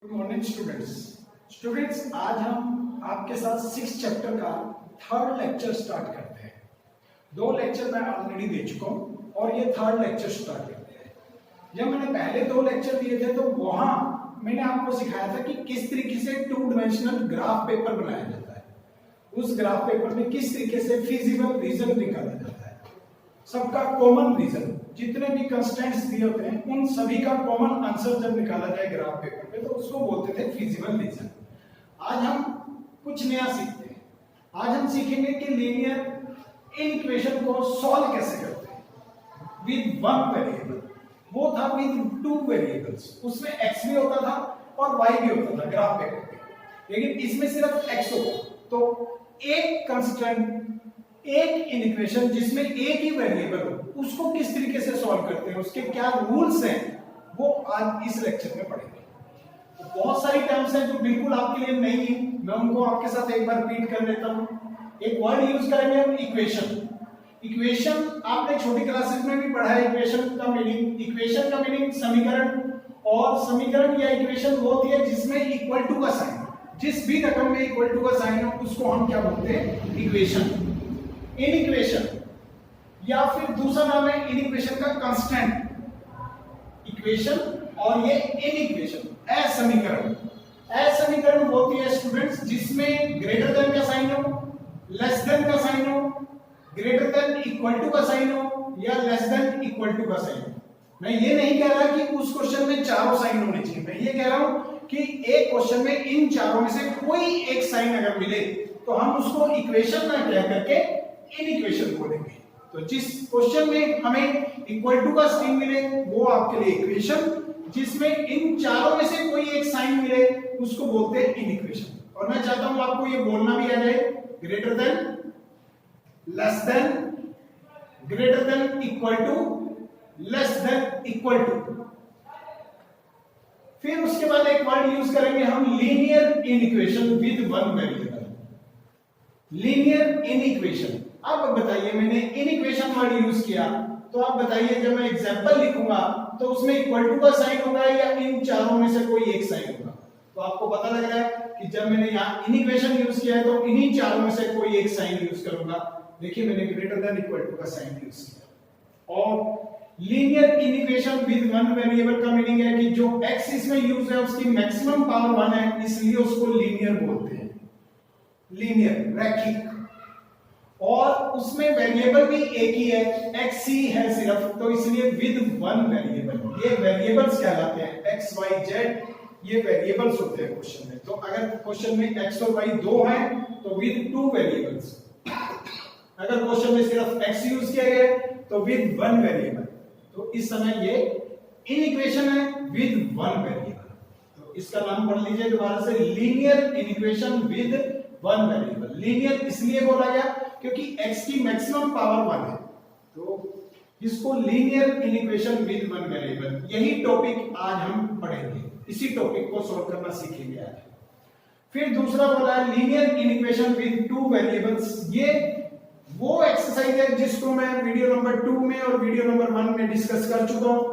Good morning students आज हम आपके साथ 6 चैप्टर का थर्ड लेक्चर स्टार्ट करते हैं। 2 लेक्चर मैं ऑलरेडी दे चुका हूं और ये थर्ड लेक्चर स्टार्ट करते हैं। जब मैंने पहले 2 लेक्चर दिए थे तो वहां मैंने आपको सिखाया था कि किस तरीके से 2 डायमेंशनल ग्राफ पेपर बनाया जाता है। उस ग्राफ पेपर में किस तरीके से फिजिबल रीजन निकाला जाता है, सबका कॉमन रीजन, जितने भी कंस्टेंट्स दिए होते हैं उन सभी का कॉमन आंसर जब निकाला जाए ग्राफ पेपर पे तो उसको बोलते थे फिजिबल रीजन। आज हम कुछ नया सीखते हैं। आज हम सीखेंगे कि लीनियर इक्वेशन को सॉल्व कैसे करते हैं विद वन वेरिएबल। वो था विद 2 वेरिएबल्स, उसमें x भी होता था और y भी होता था ग्राफ पेपर पे, लेकिन इसमें सिर्फ x होगा। तो एक कंस्टेंट, एक इक्वेशन जिसमें एक ही वेरिएबल हो, उसको किस तरीके से सॉल्व करते हैं, उसके क्या रूल्स हैं, वो आज इस लेक्चर में पढ़ेंगे। तो बहुत सारी टर्म्स हैं जो बिल्कुल आपके लिए नई है, मैं उनको आपके साथ एक बार रिपीट कर देता हूं। एक वर्ड यूज करेंगे हम इक्वेशन। इक्वेशन आपने छोटी क्लासेस में भी पढ़ा है। इक्वेशन का मीनिंग समीकरण, और समीकरण या इक्वेशन वो होती है जिसमें इक्वल टू का साइन, जिस भी रकम में इक्वल टू का साइन हो उसको हम क्या बोलते हैं, इक्वेशन। इनइक्वेशन या फिर दूसरा नाम है इनइक्वेशन का कांस्टेंट इक्वेशन, और ये इनइक्वेशन असमीकरण। असमीकरण होती है स्टूडेंट्स जिसमें ग्रेटर देन का साइन हो, लेस देन का साइन हो, ग्रेटर देन इक्वल टू का साइन हो, या लेस देन इक्वल टू का साइन हो। मैं ये नहीं कह रहा कि उस क्वेश्चन में चारों साइन होने चाहिए, मैं ये कह रहा हूं कि एक क्वेश्चन में इन चारों में से कोई एक साइन अगर मिले तो हम उसको इक्वेशन ना कह करके इनइक्वेशन बोलेंगे। तो जिस क्वेश्चन में हमें इक्वल टू का साइन मिले वो आपके लिए इक्वेशन, जिसमें इन चारों में से कोई एक साइन मिले उसको बोलते हैं इनइक्वेशन। और मैं चाहता हूं आपको ये बोलना भी आ जाए, greater than, less than, greater than equal to, less than equal to. फिर उसके बाद एक वर्ड यूज करेंगे हम, linear inequation with one variable. Linear inequation. अब बताइए, मैंने इनइक्वेशन वर्ड यूज किया तो आप बताइए जब मैं एग्जांपल लिखूंगा तो उसमें इक्वल टू का साइन होगा या इन चारों में से कोई एक साइन होगा। तो आपको पता लग रहा है कि जब मैंने यहां इनइक्वेशन यूज किया है तो इन्हीं चारों में से कोई एक साइन यूज करूंगा। देखिए मैंने ग्रेटर देन इक्वल टू का साइन यूज किया। और linear inequation with one variable का मीनिंग है कि जो x इसमें यूज है उसकी मैक्सिमम पावर 1 है, इसलिए उसको लीनियर बोलते हैं। लीनियर, रैखिक, और उसमें वेरिएबल भी एक ही है, x ही है सिर्फ, तो इसलिए विद वन वेरिएबल। ये वेरिएबल्स कहलाते हैं, x y z, ये वेरिएबल्स होते हैं क्वेश्चन में। तो अगर क्वेश्चन में x और y दो हैं तो विद 2 वेरिएबल्स। अगर क्वेश्चन में सिर्फ x यूज किया गया तो विद वन वेरिएबल। तो इस समय ये इनइक्वेशन है विद वन वेरिएबल। तो इसका नाम पढ़ लीजिए दोबारा से, linear inequation with one variable. Linear इसलिए बोला गया क्योंकि x की मैक्सिमम पावर 1 है, तो इसको linear inequation with one variable. यही टॉपिक आज हम पढ़ेंगे, इसी टॉपिक को सॉल्व करना सीखेंगे आज। फिर दूसरा बोला है लीनियर इनइक्वेशन विद 2 वेरिएबल्स। ये वो एक्सरसाइज है जिसको मैं वीडियो नंबर 2 में और वीडियो नंबर 1 में डिस्कस कर चुका हूं।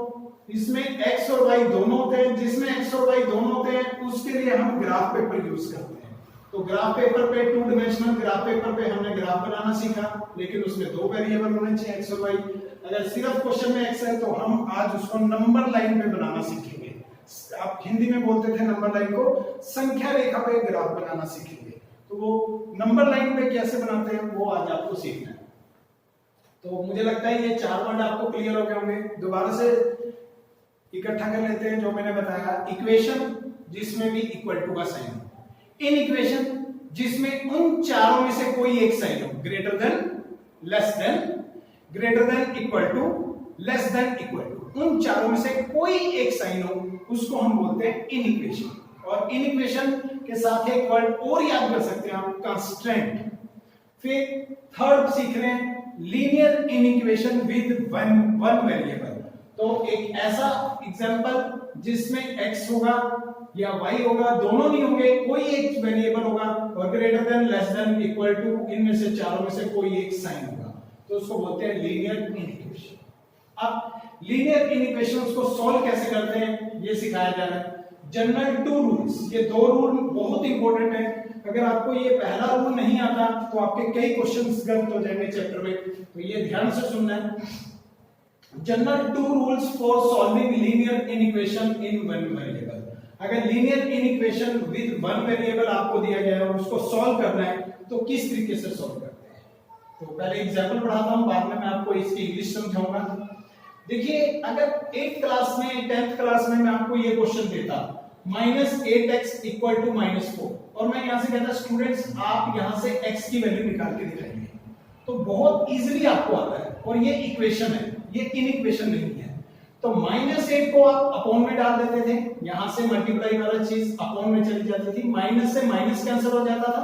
इसमें x और y दोनों होते हैं, जिसमें x और y दोनों होते हैं उसके लिए हम ग्राफ पेपर यूज करते हैं। तो ग्राफ पेपर पे 2 डायमेंशनल ग्राफ पेपर पे हमने ग्राफ बनाना सीखा, लेकिन उसमें 2 वेरिएबल होने चाहिए, x और y। अगर सिर्फ क्वेश्चन में x है तो हम आज उसको नंबर लाइन पे बनाना सीखेंगे। आप हिंदी में बोलते थे नंबर लाइन को, संख्या रेखा पे ग्राफ बनाना सीखेंगे। तो वो नंबर लाइन पे कैसे बनाते हैं वो आज आपको सीखना है। तो मुझे लगता है ये 4 वर्ड आपको क्लियर हो गए होंगे। दोबारा से इकट्ठा कर लेते हैं जो मैंने बताया। इक्वेशन जिसमें भी इक्वल टू का साइन हो, इनइक्वेशन जिसमें उन चारों में से कोई एक साइन हो, greater than, less than, greater than equal to, less than equal to, उन चारों में से कोई एक साइन हो उसको हम बोलते हैं इनइक्वेशन। और इनइक्वेशन के साथ एक वर्ड और याद कर सकते हैं आप, कांस्टेंट। फिर थर्ड सीख रहे हैं linear inequation with one variable. तो एक ऐसा एग्जांपल जिसमें x होगा या y होगा, दोनों नहीं होंगे, कोई एक वेरिएबल होगा, और greater than, less than, equal to, इनमें से चारों में से कोई एक साइन होगा, तो उसको बोलते हैं लीनियर इनइक्वेशन। अब लीनियर इनइक्वेशंस को सॉल्व कैसे करते हैं ये सिखाया जा रहा है। जनरल टू रूल्स, ये दो रूल बहुत इंपॉर्टेंट है। अगर आपको ये पहला रूल नहीं आता तो आपके कई क्वेश्चंस गलत हो जाएंगे चैप्टर में, तो ये ध्यान से सुनना है। General two rules for solving linear inequation in one variable. अगर linear inequation with one variable आपको दिया गया है और उसको सॉल्व करना है तो किस तरीके से सॉल्व करते हैं। तो पहले एग्जांपल पढ़ाता हूं, बाद में मैं आपको इसकी इंग्लिश समझाऊंगा। देखिए, अगर 8th क्लास में 10th क्लास में मैं आपको ये क्वेश्चन देता -8x = -4 और मैं यहां से कहता स्टूडेंट्स आप यहां से x की वैल्यू निकाल के दिखाइए, तो बहुत इजीली आपको आता है। और ये इक्वेशन है, ये इनइक्वेशन नहीं है। तो -8 को आप अपॉन में डाल देते थे, यहां से मल्टीप्लाई वाला चीज अपॉन में चली जाती थी, माइनस से माइनस कैंसिल हो जाता था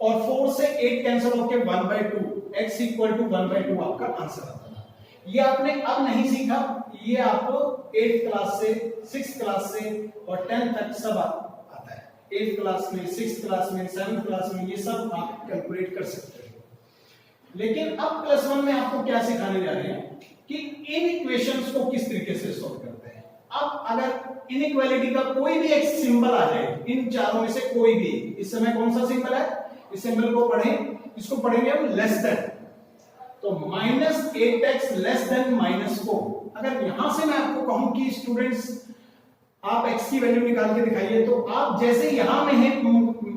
और 4 से 8 कैंसिल होकर 1/2 x = 1/2 आपका आंसर आता था। ये आपने अब नहीं सीखा, ये आपको 8th क्लास से 6th क्लास से और 10th तक सब आता है। 8th क्लास में, 6th क्लास में, 7th क्लास में ये सब आप कैलकुलेट कर सकते हो। लेकिन अब +1 में आपको क्या सिखाने जा रहे हैं कि इन इक्वेशंस को किस तरीके से सॉल्व करते हैं। अब अगर इनइक्वालिटी का कोई भी एक सिंबल आ जाए, इन चारों में से कोई भी, इस समय कौन सा सिंबल है, इस सिंबल को पढ़ें, इसको पढ़ेंगे हम लेस देन। तो -8x <-4। अगर यहां से मैं आपको कहूं कि स्टूडेंट्स आप x की वैल्यू निकाल के दिखाइए, तो आप जैसे यहां में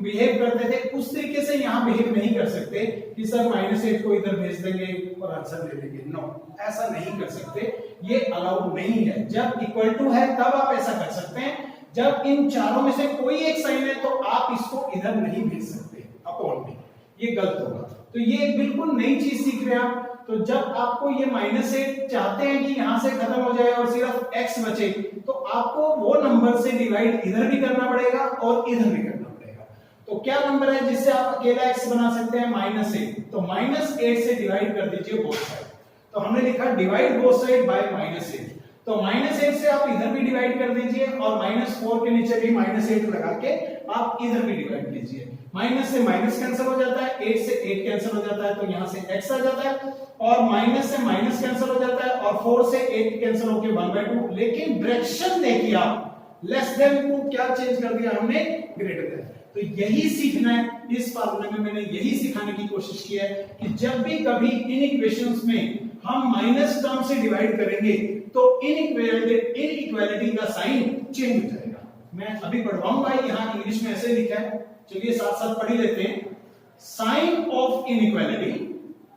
बिहेव करते थे उस तरीके से यहां बिहेव नहीं कर सकते कि सर -8 को इधर भेज देंगे और आंसर ले लेंगे। नो, ऐसा नहीं कर सकते, ये अलाउड नहीं है। जब इक्वल टू है तब आप ऐसा कर सकते हैं, जब इन चारों में से कोई एक साइन है तो आप इसको इधर नहीं भेज सकते अपॉन में, ये गलत होगा। तो ये बिल्कुल नई चीज सीख रहे हैं आप। तो जब आपको ये -8 चाहते हैं कि यहां से खत्म हो जाए और सिर्फ x बचे, तो आपको वो नंबर से डिवाइड इधर भी करना पड़ेगा और इधर भी करना पड़ेगा। तो क्या नंबर है जिससे आप अकेला x बना सकते हैं, -8। तो -8 से डिवाइड कर दीजिए बोथ साइड। तो हमने लिखा डिवाइड बोथ साइड बाय -8। तो -8 से आप इधर भी डिवाइड कर दीजिए और -4 के नीचे भी -8 लगा के आप इधर भी डिवाइड कीजिए। माइनस से माइनस कैंसिल हो जाता है, 8 से 8 कैंसिल हो जाता है, तो यहां से x आ जाता है और माइनस से माइनस कैंसिल हो जाता है और 4 से 8 कैंसिल होकर 1/2। लेकिन डायरेक्शन देखिए आप, लेस देन को क्या चेंज कर दिया हमने, ग्रेटर देन। तो यही सीखना है। इस फॉर्मूले में मैंने यही सिखाने की कोशिश की है कि जब भी कभी इन इक्वेशंस में हम माइनस टर्म से डिवाइड करेंगे तो इनइक्वालिटी का साइन चेंज हो जाएगा। मैं अभी पढ़वाऊंगा, यहां इंग्लिश में ऐसे लिखा है, चलिए साथ साथ पढ़ ही लेते हैं। साइन ऑफ इनइक्वालिटी,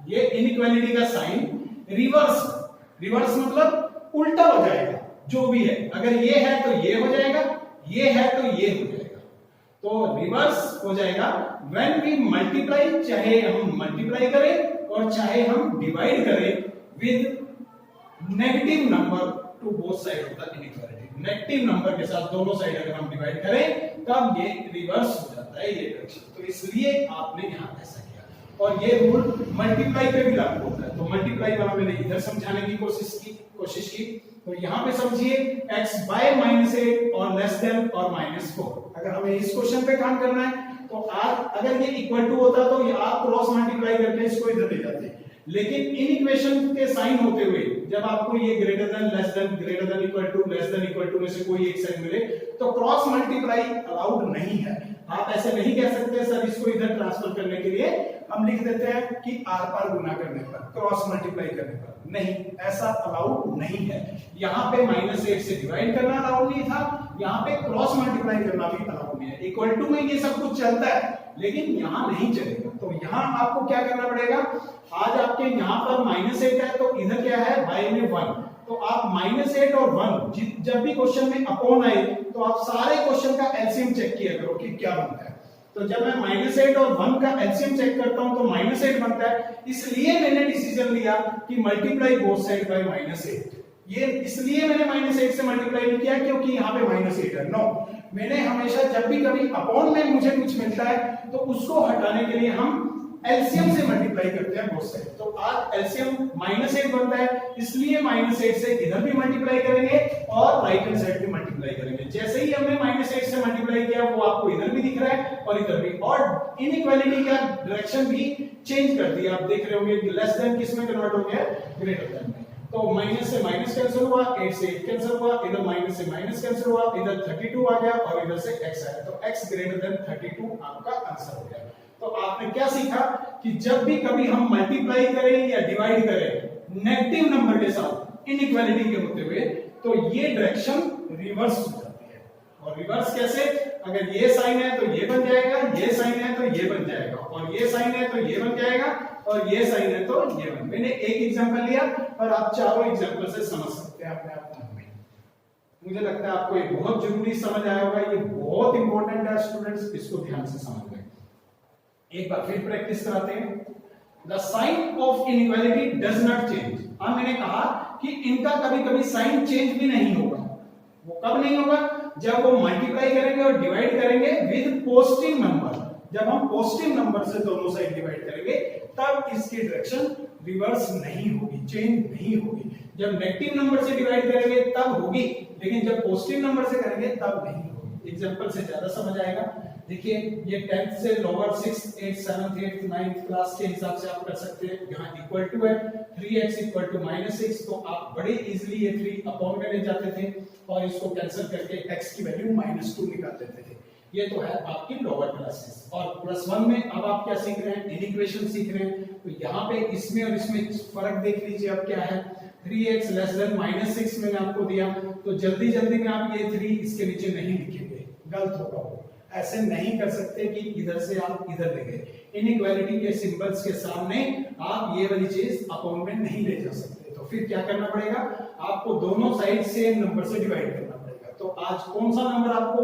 ये इनइक्वालिटी का साइन रिवर्स मतलब उल्टा हो जाएगा। जो भी है, अगर ये है तो ये हो जाएगा, ये है तो ये हो जाएगा। तो रिवर्स हो जाएगा व्हेन वी मल्टीप्लाई, चाहे हम मल्टीप्लाई करें और चाहे हम डिवाइड करें with negative number two both side of the inequality. Negative number के साथ दोनों साइड अगर हम डिवाइड करें तब ये रिवर्स हो जाता है, ये डायरेक्शन। तो इसलिए आपने यहां ऐसा किया और ये रूल मल्टीप्लाई पे भी लागू होता है। तो मल्टीप्लाई वाला मैंने इधर समझाने की कोशिश की। तो यहां पे समझिए x बाय -8 और लेस देन और -4। अगर हमें इस क्वेश्चन पे काम करना है तो आप अगर ये इक्वल टू होता तो ये आप क्रॉस मल्टीप्लाई करके इसको इधर ले जाते। लेकिन इन इक्वेशन के साइन होते हुए जब आपको ये greater than, less than, greater than equal to, less than equal to में से कोई एक साइन मिले तो क्रॉस मल्टीप्लाई अलाउड नहीं है। आप ऐसे नहीं कह सकते सर इसको इधर ट्रांसफर करने के लिए हम लिख देते हैं कि आर पार गुना करने पर, क्रॉस मल्टीप्लाई करने पर। नहीं, ऐसा अलाउड नहीं है। यहाँ पे -8 से डिवाइड करना अलाउड नहीं था, यहाँ पे क्रॉस मल्टीप्लाई करना भी अलाउड नहीं है। इक्वल टू में ये सब कुछ चलता है लेकिन यहाँ नहीं चलेगा। तो यहाँ आपको क्या करना पड़ेगा, आज आपके यहाँ पर -8 है तो इधर क्या है, बाय में 1। तो आप -8 और 1 जब भी क्वेश्चन में अपॉन आए तो आप सारे क्वेश्चन का एलसीएम चेक किया करो कि क्या बनता है। तो जब मैं -8 और 1 का एलसीएम चेक करता हूं तो -8 बनता है। इसलिए मैंने डिसीजन लिया कि मल्टीप्लाई बोथ साइड बाय -8। ये इसलिए मैंने -8 से मल्टीप्लाई नहीं किया क्योंकि यहाँ पे -8 है। नो, मैंने हमेशा जब भी कभी अपॉन में मुझे कुछ मिलता है तो उसको हटाने के लिए हम एलसीएम से मल्टीप्लाई करते हैं बोथ साइड। तो आज एलसीएम -8 बनता है, इसलिए -8 से इधर भी मल्टीप्लाई करेंगे और राइट हैंड साइड भी मल्टीप्लाई करेंगे। जैसे ही हमने -8 से मल्टीप्लाई किया वो आपको इधर भी दिख रहा है और इधर भी, और इनइक्वालिटी का डायरेक्शन भी चेंज कर दिया। आप देख रहे होंगे कि लेस देन किस में कन्वर्ट हो गया, ग्रेटर देन में। तो माइनस से माइनस कैंसिल हुआ, 8 से 8 कैंसिल हुआ, इधर माइनस से माइनस कैंसिल हुआ, इधर 32 आ गया और इधर से x आया, तो x ग्रेटर देन 32 आपका आंसर हो गया। तो आपने क्या सीखा कि जब भी कभी हम मल्टीप्लाई करें या डिवाइड करें नेगेटिव नंबर के साथ इनइक्वालिटी के होते हुए, तो ये डायरेक्शन रिवर्स हो जाती है। और रिवर्स कैसे? अगर ये साइन है तो ये बन जाएगा, ये साइन है तो ये बन जाएगा, और ये साइन है तो ये बन जाएगा, और ये साइन है तो ये बन। मैंने एक एग्जांपल लिया और आप चारों एग्जांपल से समझ सकते हैं अपने आप को। मुझे लगता है आपको ये बहुत जरूरी समझ आया होगा, ये बहुत इंपॉर्टेंट है स्टूडेंट्स, इसको ध्यान से समझ लें। एक बार फिर प्रैक्टिस कराते हैं। The sign of inequality does not change. अब मैंने कहा कि इनका कभी कभी साइन चेंज भी नहीं होगा। वो कब नहीं होगा? जब वो मल्टीप्लाई करेंगे और डिवाइड करेंगे विद पॉजिटिव नंबर। जब हम पॉजिटिव नंबर से दोनों साइड डिवाइड करेंगे तब इसकी डायरेक्शन रिवर्स नहीं होगी, चेंज नहीं होगी। जब नेगेटिव नंबर से डिवाइड करेंगे तब होगी, लेकिन जब पॉजिटिव नंबर से करेंगे तब नहीं होगी। एग्जांपल से ज्यादा समझ आएगा। देखिए ये 10th से lower 6th 8th 7th 8th 9th class के हिसाब से आप कर सकते हैं। यहाँ इक्वल टू है 3x इक्वल टू -6, तो आप बड़े इजीली ये 3 अपॉन में ले जाते थे और इसको कैंसिल करके x की वैल्यू -2 निकाल देते थे। ये तो है आपकी लोअर क्लासेस। और +1 में अब आप क्या सीख रहे हैं? इनइक्वेशन सीख रहे हैं। तो यहाँ पे इसमें और इसमें फर्क देख लीजिए अब क्या है। 3x लेस देन -6 मैंने आपको दिया, तो जल्दी जल्दी में आप ये 3 इसके नीचे नहीं लिखेंगे, गलत होगा वो। ऐसे नहीं कर सकते कि इधर से आप इधर ले गए। इनइक्वालिटी के सिंबल्स के सामने आप ये वाली चीज अपॉन में नहीं ले जा सकते। तो फिर क्या करना पड़ेगा? आपको दोनों साइड सेम नंबर से डिवाइड करना पड़ेगा। तो आज कौन सा नंबर आपको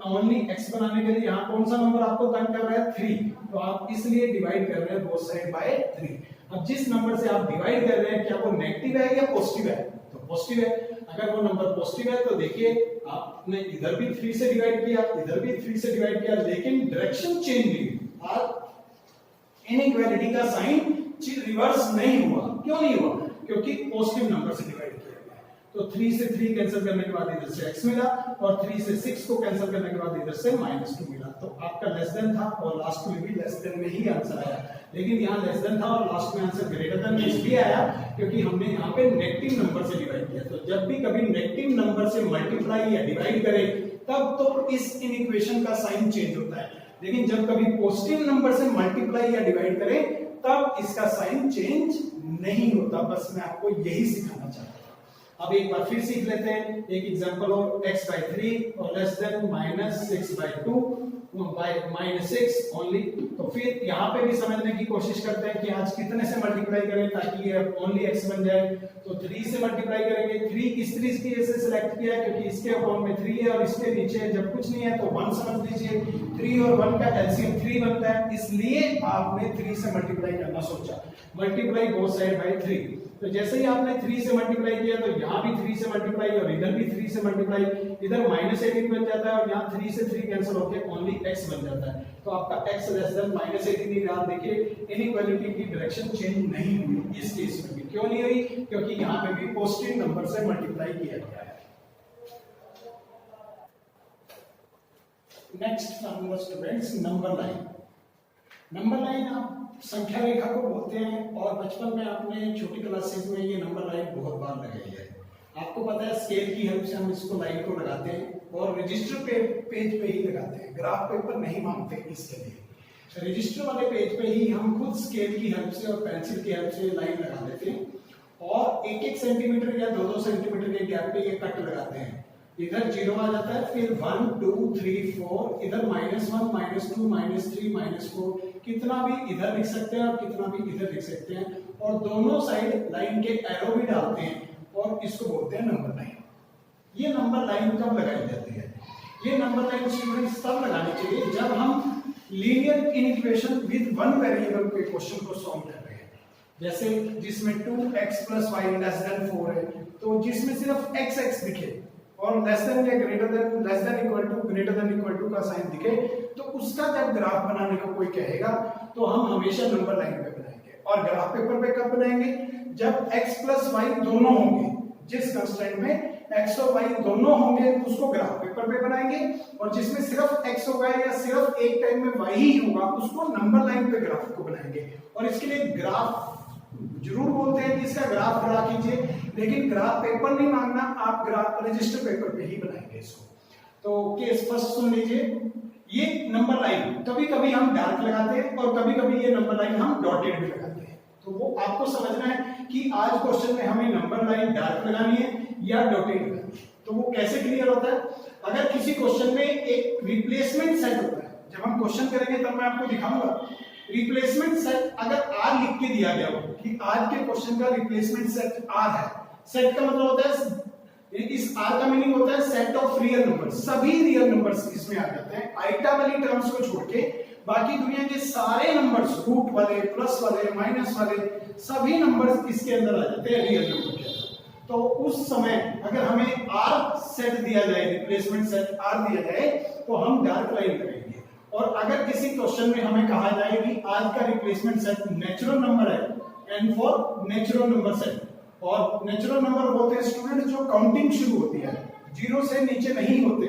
ओनली x बनाने के लिए यहाँ कौन सा नंबर आपको तंग कर रहा है? 3। तो आप इसलिए डिवाइड कर रहे हैं बोथ साइड बाय 3। अब जिस नंबर से आप डिवाइड कर रहे हैं क्या वो नेगेटिव है या पॉजिटिव है? तो पॉजिटिव है। अगर वो नंबर पॉजिटिव है तो देखिए आपने इधर भी 3 से डिवाइड किया, इधर भी 3 से डिवाइड किया, लेकिन डायरेक्शन चेंज नहीं हुई। आज इनइक्वालिटी का साइन रिवर्स नहीं हुआ। क्यों नहीं हुआ? क्योंकि पॉजिटिव नंबर से डिवाइड किया गया। तो 3 से 3 कैंसिल करने के बाद इधर से x मिला, और 3 से 6 को कैंसिल करने के बाद इधर से -2 मिला। तो आपका लेस देन था और लास्ट में भी लेस देन में ही आंसर आया। लेकिन यहाँ लेस देन था और लास्ट में आंसर ग्रेटर देन में इसलिए आया क्योंकि हमने यहाँ पे नेगेटिव नंबर से डिवाइड किया। तो जब भी कभी नेगेटिव नंबर से मल्टीप्लाई या डिवाइड करें तब तो इस इनइक्वेशन का साइन चेंज होता है, लेकिन जब कभी पॉजिटिव नंबर से मल्टीप्लाई या डिवाइड करें तब इसका साइन चेंज नहीं होता। बस मैं आपको यही सिखाना चाहता हूँ। अब एक बार फिर सीख लेते हैं। एक एग्जांपल हो x/3 और लेस देन -6/2 बाय -6 ओनली। तो फिर यहाँ पे भी समझने की कोशिश करते हैं कि आज कितने से मल्टीप्लाई करें ताकि ये ओनली x बन जाए। तो 3 से मल्टीप्लाई करेंगे। 3 किस तरीके से सिलेक्ट किया है? क्योंकि इसके अपॉन में 3 है और इसके नीचे जब कुछ नहीं है तो 1 समझ लीजिए। 3 और 1 का एलसीएम 3 बनता है, इसलिए आपने 3 से मल्टीप्लाई करना सोचा। Multiply both side by 3। तो जैसे ही आपने 3 से मल्टीप्लाई किया तो यहाँ भी 3 से मल्टीप्लाई और इधर भी 3 से मल्टीप्लाई, इधर -18 बन जाता है और यहाँ 3 से 3 कैंसिल होकर ओनली x बन जाता है। तो आपका x लेस देन -18 ही रहा। देखिए इनइक्वालिटी की डायरेक्शन चेंज नहीं हुई इस केस में भी। क्यों नहीं हुई? क्योंकि यहाँ पे भी पॉजिटिव नंबर से मल्टीप्लाई किया गया है। Next formula students, number line. Number line आप संख्या रेखा को बोलते हैं और बचपन में आपने छोटी क्लासेस में ये नंबर लाइन बहुत बार लगाई है। आपको पता है स्केल की हेल्प से हम इसको लाइन को लगाते हैं और रजिस्टर पेज पे ही लगाते हैं, ग्राफ पेपर नहीं मांगते इसके लिए। रजिस्टर वाले पेज पे ही हम खुद स्केल की हेल्प से और पेंसिल की हेल्प से लाइन लगा देते हैं और 1-1 सेंटीमीटर या 2-2 सेंटीमीटर के गैप पे ये कट लगाते हैं। इधर 0 आ जाता है, फिर 1 2 3 4, इधर -1 -2 -3 -4, कितना भी इधर लिख सकते हैं और कितना भी इधर लिख सकते हैं और दोनों साइड लाइन के एरो भी डालते हैं और इसको बोलते हैं नंबर लाइन। ये नंबर लाइन कब लगाई जाती है? ये नंबर लाइन स्टूडेंट्स तब लगानी चाहिए जब हम linear inequation with one variable के क्वेश्चन को सॉल्व कर रहे हैं। जैसे जिसमें 2x + y < 4 है, तो जिसमें सिर्फ x दिखे और लेस देन या greater than, less than equal to, greater than equal to का साइन दिखे, तो उसका जब ग्राफ बनाने को कोई कहेगा तो हम हमेशा नंबर लाइन पे बनाएंगे। और ग्राफ पेपर पे कब बनाएंगे? जब x + y दोनों होंगे, जिस कंस्ट्रेंट में x और y दोनों होंगे उसको ग्राफ पेपर पे बनाएंगे, और जिसमें सिर्फ x होगा या सिर्फ एक टाइम में y ही होगा उसको नंबर लाइन पे ग्राफ को बनाएंगे। और इसके लिए ग्राफ जरूर बोलते हैं कि इसका ग्राफ ड्रा कीजिए, लेकिन ग्राफ पेपर नहीं मांगना, आप ग्राफ रजिस्टर पेपर पे ही बनाएंगे इसको। तो केस फर्स्ट सुन लीजिए, ये नंबर लाइन कभी कभी हम डार्क लगाते हैं और कभी कभी ये नंबर लाइन हम डॉटेड भी लगाते हैं। तो वो आपको समझना है कि आज क्वेश्चन में हमें नंबर लाइन डार्क लगानी है या डॉटेड लगानी है। तो वो कैसे क्लियर होता है, अगर किसी क्वेश्चन में एक रिप्लेसमेंट सेट होता है, जब हम क्वेश्चन करेंगे तब मैं आपको दिखाऊंगा रिप्लेसमेंट सेट अगर आर लिख के दिया गया हो कि आज के क्वेश्चन का रिप्लेसमेंट सेट आर है। सेट का मतलब होता है, इस आर का मीनिंग होता है सेट ऑफ रियल नंबर्स, सभी रियल नंबर्स इसमें आ जाते हैं, आइटा वाली टर्म्स को छोड़ के बाकी दुनिया के सारे नंबर्स, रूट वाले, प्लस वाले, माइनस वाले, सभी नंबर्स इसके अंदर आ जाते हैं रियल नंबर के अंदर। तो उस समय अगर हमें आर सेट दिया जाए, रिप्लेसमेंट सेट आर दिया जाए, तो हम डार्क लाइन करेंगे। और अगर किसी क्वेश्चन में हमें कहा जाए कि आज का रिप्लेसमेंट सेट नेचुरल नंबर है, N for natural number set, और नेचुरल नंबर होते हैं स्टूडेंट जो काउंटिंग शुरू होती है, जीरो से नीचे नहीं होते,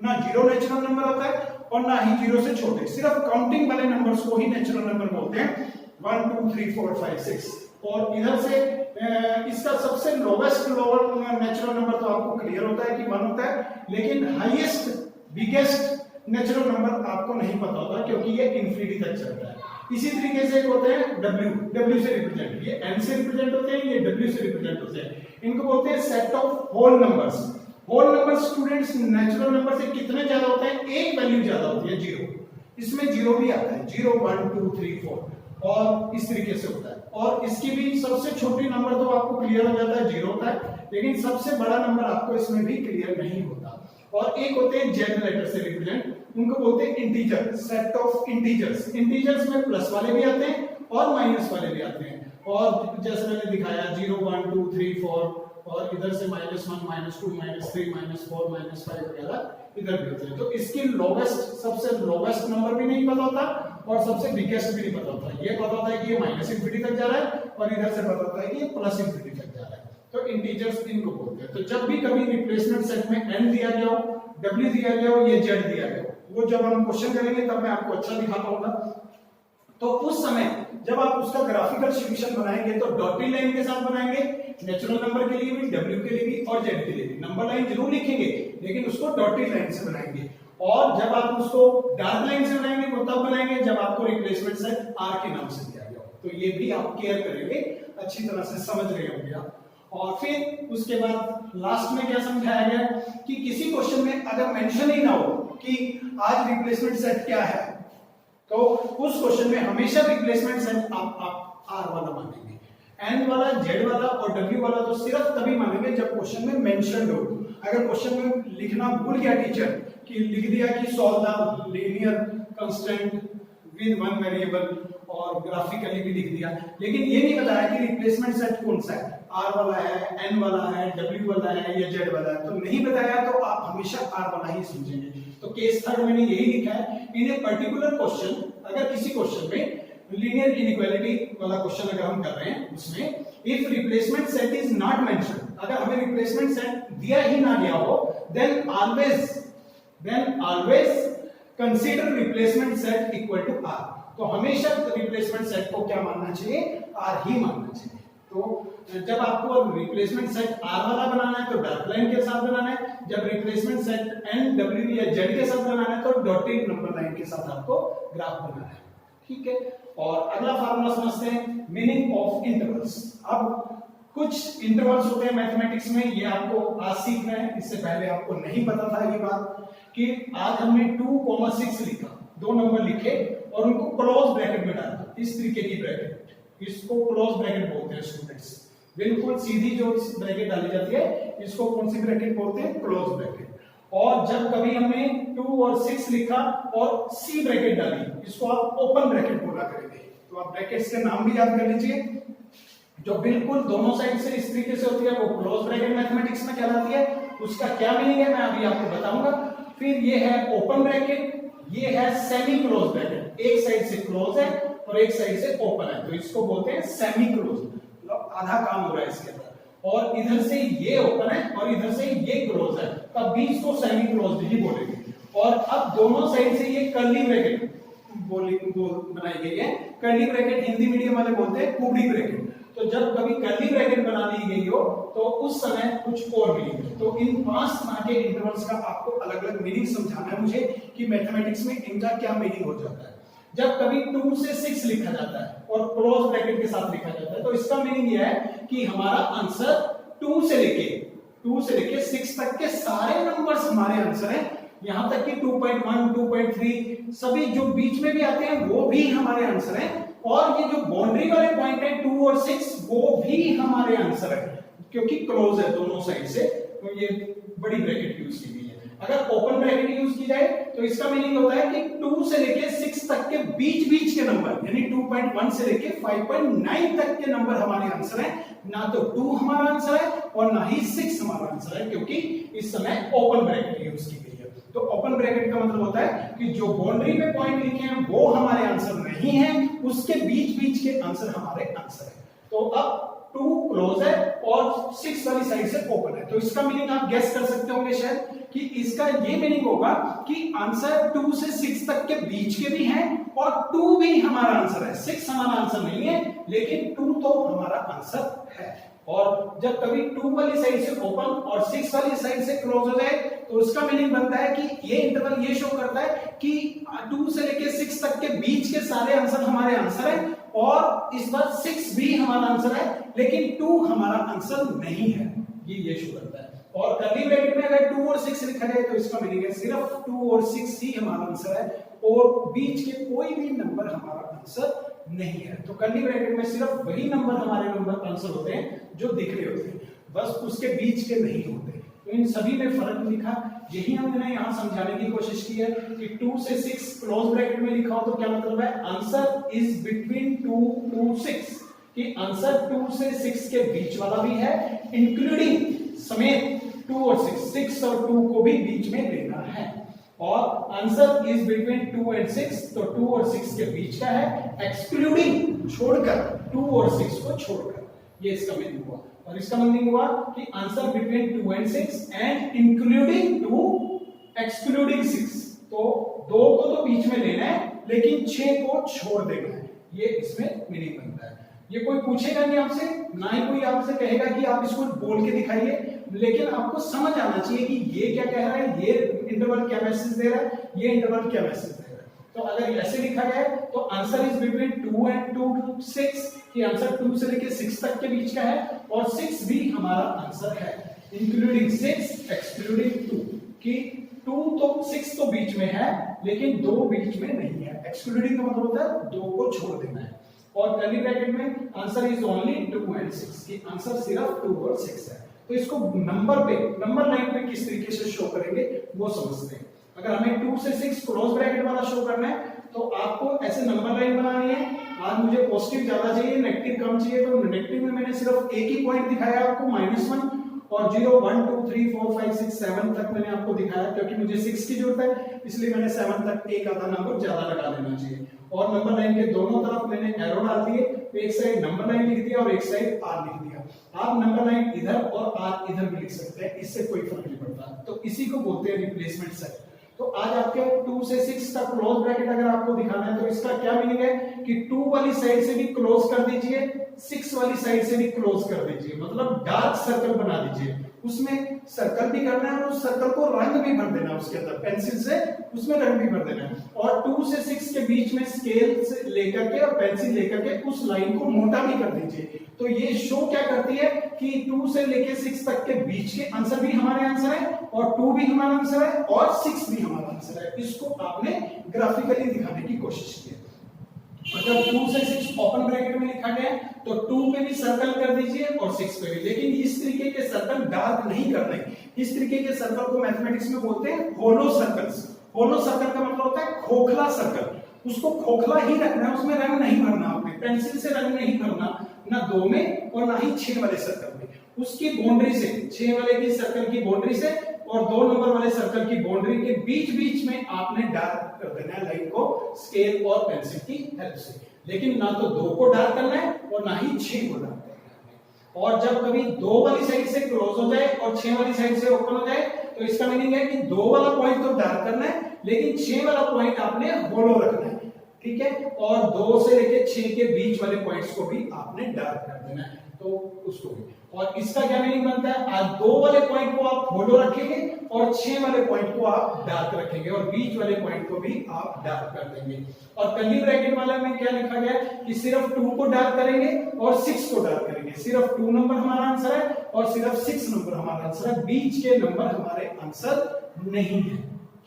ना जीरो नेचुरल नंबर होता है और ना ही जीरो से छोटे, सिर्फ काउंटिंग वाले नंबर्स को ही नेचुरल नंबर बोलते हैं, 1 2 3 4 5 6। और इधर से इसका सबसे लोवेस्ट लोअर नेचुरल नंबर तो आपको क्लियर होता है कि 1 होता है, लेकिन हाईएस्ट बिगेस्ट नेचुरल नंबर आपको नहीं पता होता क्योंकि ये इंफिनिटी तक चलता है। इसी तरीके से एक होते हैं W से रिप्रेजेंट, ये N से रिप्रेजेंट होते हैं, ये W से रिप्रेजेंट होते हैं, इनको बोलते हैं set of whole numbers. Whole number students natural number से कितने ज्यादा होते हैं, एक वैल्यू ज्यादा होती है, 0। इसमें 0 भी आता है, 0 1 2 3 4 और इस तरीके से होता है। और इसकी भी सबसे छोटी नंबर तो आपको क्लियर हो जाता है, 0 होता है, लेकिन सबसे बड़ा नंबर आपको इसमें भी क्लियर नहीं होता। और एक होते हैं जेड लेटर से रिप्रेजेंट, उनको बोलते हैं integer, set of integers. Integers में प्लस वाले भी आते हैं और माइनस वाले भी आते हैं, और जैसे मैंने दिखाया 0 1 2 3 4 और इधर से -1 -2 -3 -4 -5 वगैरह इधर भी होते हैं। तो इसकी लोवेस्ट, सबसे लोवेस्ट नंबर भी नहीं पता होता और सबसे बिगेस्ट भी नहीं पता होता। ये पता होता है कि ये -इंफिनिटी तक जा रहा है और इधर से पता होता है कि ये +इंफिनिटी तक जा रहा है। तो इंटीजर्स इनको बोलते हैं। तो जब भी कभी रिप्लेसमेंट सेट में n दिया गया हो, w दिया गया हो, ये z दिया गया हो, वो जब हम क्वेश्चन करेंगे तब मैं आपको अच्छा दिखा पाऊंगा। तो उस समय जब आप उसका ग्राफिकल सॉल्यूशन बनाएंगे तो डॉटेड लाइन के साथ बनाएंगे, नेचुरल नंबर के लिए भी, w के लिए भी और z के लिए भी। नंबर लाइन जरूर लिखेंगे लेकिन उसको डॉटेड लाइन से बनाएंगे। और जब आप उसको डार्क लाइन से बनाएंगे वो तब बनाएंगे जब आपको रिप्लेसमेंट सेट r के नाम से दिया गया हो। तो ये भी आप केयर करेंगे, अच्छी तरह से समझ रहे होंगे आप। और फिर उसके बाद लास्ट में क्या समझाया गया कि किसी क्वेश्चन में अगर मेंशन ही ना हो कि आज रिप्लेसमेंट सेट क्या है, तो उस क्वेश्चन में हमेशा रिप्लेसमेंट सेट आप आर वाला मानेंगे, एन वाला, जेड वाला और डब्ल्यू वाला तो सिर्फ तभी मानेंगे जब क्वेश्चन में मेंशन हो। अगर क्वेश्चन में लिखना भूल गया टीचर कि लिख दिया कि solve the linear constant with one variable और ग्राफिकली भी लिख दिया, लेकिन ये नहीं बताया कि रिप्लेसमेंट सेट कौन सा है, आर वाला है, एन वाला है, डब्ल्यू वाला है या जेड वाला है, तो नहीं बताया तो आप हमेशा आर वाला ही समझेंगे। तो केस थर्ड मैंने यही लिखा है, इन ए पर्टिकुलर क्वेश्चन, अगर किसी क्वेश्चन में लीनियर इनइक्वालिटी वाला क्वेश्चन अगर हम कर रहे हैं उसमें if replacement set is not mention, अगर हमें रिप्लेसमेंट सेट दिया ही ना गया हो, then always consider replacement set equal to R. तो हमेशा रिप्लेसमेंट सेट को क्या मानना चाहिए, आर ही मानना चाहिए। तो जब आपको रिप्लेसमेंट सेट आर वाला बनाना है तो डार्क लाइन के साथ बनाना है, जब रिप्लेसमेंट सेट एन, डब्ल्यू या जेड के साथ बनाना है तो डॉटेड नंबर लाइन के साथ आपको ग्राफ बनाना है, ठीक है। और अगला फार्मूला समझते हैं, मीनिंग ऑफ इंटरवल्स। अब कुछ इंटरवल्स होते हैं मैथमेटिक्स में, ये आपको आज सीखना है, इससे पहले आपको नहीं पता था ये बात कि आज हमने 2,6 लिखा, 2 नंबर लिखे और उनको क्लोज ब्रैकेट में डाला, इस तरीके की ब्रैकेट, इसको क्लोज ब्रैकेट बोलते हैं स्टूडेंट्स। बिल्कुल सीधी जो ब्रैकेट डाली जाती है इसको कौन सी ब्रैकेट बोलते हैं, क्लोज ब्रैकेट। और जब कभी हमने 2 और 6 लिखा और सी ब्रैकेट डाली, इसको आप ओपन ब्रैकेट बोला करेंगे। तो आप ब्रैकेट्स के नाम भी याद कर लीजिए, जो बिल्कुल दोनों साइड से इस तरीके से होती है वो क्लोज ब्रैकेट मैथमेटिक्स में कहलाती है। उसका क्या मीनिंग है मैं अभी आपको बताऊंगा। फिर ये है ओपन ब्रैकेट, ये है सेमी क्लोज ब्रैकेट, एक साइड से क्लोज है और एक साइड से ओपन है, तो इसको बोलते हैं सेमी क्लोज, मतलब आधा काम हो रहा है इसके अंदर। और इधर से ये ओपन है और इधर से ये क्लोज है, तब भी इसको सेमी क्लोज ही बोलेंगे। और अब दोनों साइड से ये कर्ली ब्रैकेट, बनाई गई है। कर्ली ब्रैकेट हिंदी मीडियम वाले बोलते हैं कुबड़ी ब्रैकेट। तो जब कभी कर्ली ब्रैकेट बना ली गई हो तो उस समय कुछ और मीनिंग है। तो इन 5 तरह के इंटरवल्स का आपको अलग अलग मीनिंग समझाना है मुझे कि मैथमेटिक्स में इनका क्या मीनिंग हो जाता है। जब कभी 2 से 6 लिखा जाता है और क्लोज ब्रैकेट के साथ लिखा जाता है तो इसका मीनिंग यह है कि हमारा आंसर 2 से लेके 6 तक के सारे नंबर्स हमारे आंसर हैं। यहां तक कि 2.1, 2.3 सभी जो बीच में भी आते हैं वो भी हमारे आंसर हैं। और ये जो बाउंड्री वाले पॉइंट है 2 और 6 वो भी हमारे आंसर है क्योंकि क्लोज है दोनों साइड से। तो ये बड़ी ब्रैकेट यूज की गई है। अगर ओपन ब्रैकेट यूज की जाए तो इसका मीनिंग होता है कि 2 से लेके 6 तक के बीच के नंबर यानी 2.1 से लेके 5.9 तक के नंबर हमारे आंसर है। ना तो 2 हमारा आंसर है और ना ही 6 हमारा आंसर है क्योंकि इस समय ओपन ब्रैकेट यूज की गई है। तो ओपन ब्रैकेट का मतलब होता है कि जो बाउंड्री में पॉइंट लिखे हैं वो हमारे आंसर नहीं है, उसके बीच के आंसर हमारे आंसर है। तो अब 2 क्लोज है और 6 वाली साइड से ओपन है। तो इसका मीनिंग आप गेस कर सकते होंगे शायद कि इसका ये मीनिंग होगा कि आंसर 2 से 6 तक के बीच के भी हैं और 2 भी हमारा आंसर है। 6 हमारा आंसर नहीं है लेकिन 2 तो हमारा आंसर है। और जब कभी 2 वाली साइड से ओपन और 6 वाली साइड से क्लोज हो जाए तो उसका मीनिंग बनता है कि ये इंटरवल ये शो करता है कि 2 से लेके 6 तक के बीच के सारे आंसर हमारे आंसर है और इस बार 6 भी हमारा आंसर है लेकिन 2 हमारा आंसर नहीं है। ये शो करता है। और कर्ली ब्रैकेट में अगर 2 और 6 लिखा जाए तो इसका मीनिंग है सिर्फ 2 और 6 ही हमारा आंसर है और बीच के कोई भी नंबर हमारा आंसर नहीं है। तो कर्ली ब्रैकेट में सिर्फ वही नंबर हमारे नंबर आंसर होते हैं जो दिख रहे होते हैं, बस उसके बीच के नहीं होते। तो इन सभी में फर्क लिखा, यही हमने यहाँ समझाने की कोशिश की है कि 2 से 6 क्लोज ब्रैकेट में लिखा हो तो क्या मतलब है, आंसर इज बिटवीन 2 to 6 कि आंसर 2 से 6 के बीच वाला भी है इंक्लूडिंग समेत 2 और 6 और 2 को भी बीच में लेना है। और आंसर इज बिटवीन 2 and 6 तो 2 और 6 के बीच का है एक्सक्लूडिंग छोड़कर, 2 और 6 को छोड़कर। ये इसका मीनिंग हुआ। और इसका मीनिंग हुआ कि answer between 2 and 6 and including 2 excluding 6 तो 2 को तो बीच में लेना है लेकिन 6 को छोड़ देना है। ये इसमें मीनिंग बनता है। ये कोई पूछेगा नहीं आपसे, ना ही कोई आपसे कहेगा कि आप इसको बोल के दिखाइए, लेकिन आपको समझ आना चाहिए कि ये क्या कह रहा है, ये इंटरवल क्या मैसेज दे रहा है, ये इंटरवल क्या मैसेज दे रहा है। तो अगर ऐसे लिखा जाए तो answer is between 2 and 2 to 6 कि आंसर 2 से लेके 6 तक के बीच का है और 6 भी हमारा आंसर है इंक्लूडिंग 6 एक्सक्लूडिंग 2 कि 2 तो 6 तो बीच में है लेकिन 2 बीच में नहीं है। एक्सक्लूडिंग का मतलब होता है 2 को छोड़ देना है। और कर्ली ब्रैकेट में आंसर इज ओनली 2 and 6 कि आंसर सिर्फ 2 और 6 है। तो इसको नंबर लाइन पे किस तरीके से शो करेंगे वो समझते हैं। अगर हमें 2 से 6 क्लोज ब्रैकेट वाला शो करना है तो आपको ऐसे नंबर लाइन बनानी है। आज मुझे पॉजिटिव ज्यादा चाहिए, नेगेटिव कम चाहिए, तो नेगेटिव में मैंने सिर्फ एक ही पॉइंट दिखाया आपको -1 और 0 1 2 3 4 5 6 7 तक मैंने आपको दिखाया क्योंकि मुझे 6 की जरूरत है, इसलिए मैंने 7 तक एक आधा नंबर ज्यादा लगा लेना चाहिए। और नंबर लाइन के दोनों तरफ मैंने एरो डाल दिए, एक साइड नंबर लाइन लिख दिया और एक साइड आर लिख दिया। आप नंबर लाइन इधर और आर इधर भी लिख सकते हैं, इससे कोई फर्क नहीं पड़ता। तो इसी को बोलते हैं रिप्लेसमेंट सेट। तो आज आपके 2 से 6 का क्लोज ब्रैकेट अगर आपको दिखाना है तो इसका क्या मीनिंग है कि 2 वाली साइड से भी क्लोज कर दीजिए, 6 वाली साइड से भी क्लोज कर दीजिए, मतलब डार्क सर्कल बना दीजिए। उसमें सर्कल भी करना है और उस सर्कल को रंग भी भर देना है, उसके अंदर पेंसिल से उसमें रंग भी भर देना है। और 2 से 6 के बीच में स्केल से लेकर के और पेंसिल लेकर के उस लाइन को मोटा भी कर दीजिए। तो ये शो क्या करती है कि 2 से लेके 6 तक के बीच के आंसर भी हमारे आंसर है और 2 भी हमारा आंसर है और 6 भी हमारा आंसर है। इसको आपने ग्राफिकली दिखाने की कोशिश की है। और जब 2 से 6 ओपन ब्रैकेट में लिखा गया तो 2 पे भी सर्कल कर दीजिए और 6 पे भी, लेकिन इस तरीके के सर्कल डार्क नहीं करने। इस तरीके के सर्कल को मैथमेटिक्स में बोलते हैं होलो सर्कल्स। होलो सर्कल का मतलब होता है खोखला सर्कल। उसको खोखला ही रखना है, उसमें रंग नहीं भरना, आपने पेंसिल से रंग नहीं भरना, ना 2 में और ना ही 6 वाले सर्कल में। उसकी बाउंड्री से, 6 वाले की सर्कल की बाउंड्री से और 2 नंबर वाले सर्कल की बाउंड्री के बीच में आपने डार्क कर देना है लाइन को स्केल और पेंसिल की हेल्प से। लेकिन ना तो 2 को डार्क करना है और ना ही 6 को डार्क करना है। और जब कभी 2 वाली साइड से क्लोज हो जाए और 6 वाली साइड से ओपन हो जाए तो इसका मीनिंग है कि 2 वाला पॉइंट तो डार्क करना है लेकिन 6 वाला पॉइंट आपने होलो रखना है। ठीक है, और 2 से लेके 6 के बीच वाले पॉइंट्स को भी आपने डार्क कर देना है, तो उसको भी। और इसका क्या मीनिंग बनता है, आज 2 वाले पॉइंट को आप होलो रखेंगे और 6 वाले पॉइंट को आप डार्क रखेंगे और बीच वाले पॉइंट को भी आप डार्क कर देंगे। और कर्ली ब्रैकेट वाले में क्या लिखा गया कि सिर्फ 2 को डार्क करेंगे और 6 को डार्क करेंगे। सिर्फ 2 नंबर हमारा आंसर है और सिर्फ 6 नंबर हमारा आंसर है, बीच के नंबर हमारे आंसर नहीं है,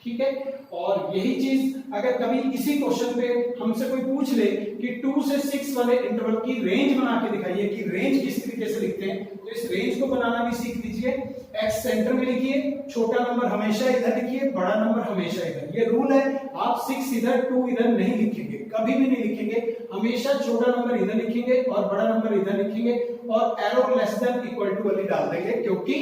ठीक है। और यही चीज अगर कभी इसी क्वेश्चन पे हमसे कोई पूछ ले कि 2 से 6 वाले इंटरवल की रेंज बना के दिखाइए कि रेंज किस तरीके से लिखते हैं, तो इस रेंज को बनाना भी सीख लीजिए। एक्स सेंटर में लिखिए, छोटा नंबर हमेशा इधर लिखिए, बड़ा नंबर हमेशा इधर। ये रूल है, आप 6 इधर 2 इधर नहीं लिखेंगे, कभी भी नहीं लिखेंगे, हमेशा छोटा नंबर इधर लिखेंगे और बड़ा नंबर इधर लिखेंगे और arrow less than equal to वाली डाल देंगे, क्योंकि